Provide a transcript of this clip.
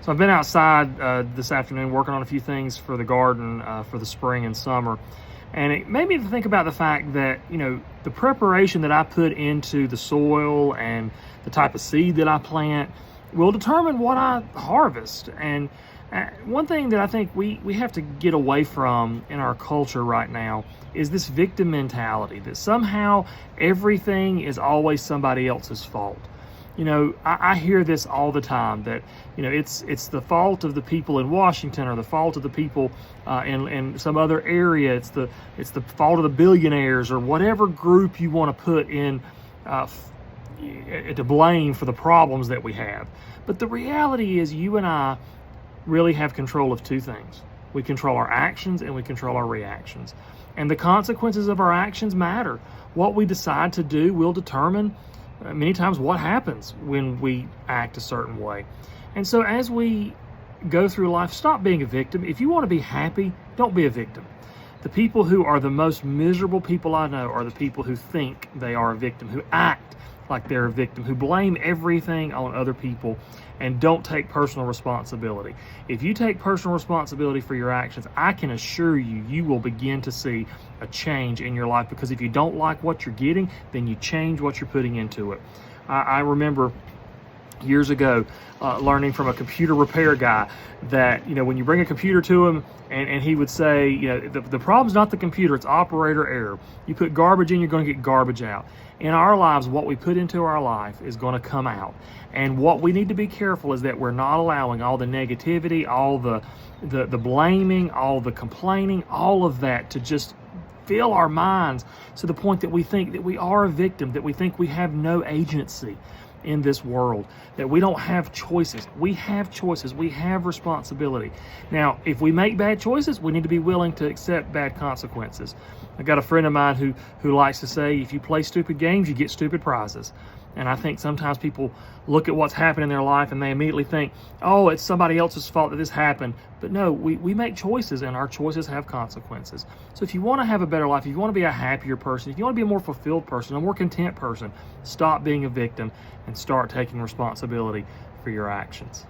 So I've been outside this afternoon working on a few things for the garden for the spring and summer. And it made me think about the fact that, the preparation that I put into the soil and the type of seed that I plant will determine what I harvest. And one thing that I think we have to get away from in our culture right now is this victim mentality that somehow everything is always somebody else's fault. I hear this all the time that, it's the fault of the people in Washington or the fault of the people in some other area. It's the fault of the billionaires or whatever group you want to put in to blame for the problems that we have. But the reality is you and I really have control of two things. We control our actions and we control our reactions. And the consequences of our actions matter. What we decide to do will determine many times what happens when we act a certain way. And so as we go through life, stop being a victim. If you want to be happy, don't be a victim. The people who are the most miserable people I know are the people who think they are a victim, who act like they're a victim, who blame everything on other people and don't take personal responsibility. If you take personal responsibility for your actions, I can assure you, you will begin to see a change in your life, because if you don't like what you're getting, then you change what you're putting into it. I remember years ago learning from a computer repair guy that, when you bring a computer to him and he would say, the problem's not the computer, it's operator error. You put garbage in, you're going to get garbage out. In our lives, what we put into our life is going to come out. And what we need to be careful is that we're not allowing all the negativity, all the blaming, all the complaining, all of that to just fill our minds to the point that we think that we are a victim, that we think we have no agency in this world, that we don't have choices. We have choices. We have responsibility. Now, if we make bad choices, we need to be willing to accept bad consequences. I got a friend of mine who likes to say, if you play stupid games, you get stupid prizes. And I think sometimes people look at what's happened in their life and they immediately think, oh, it's somebody else's fault that this happened. But no, we make choices, and our choices have consequences. So if you want to have a better life, if you want to be a happier person, if you want to be a more fulfilled person, a more content person, stop being a victim and start taking responsibility for your actions.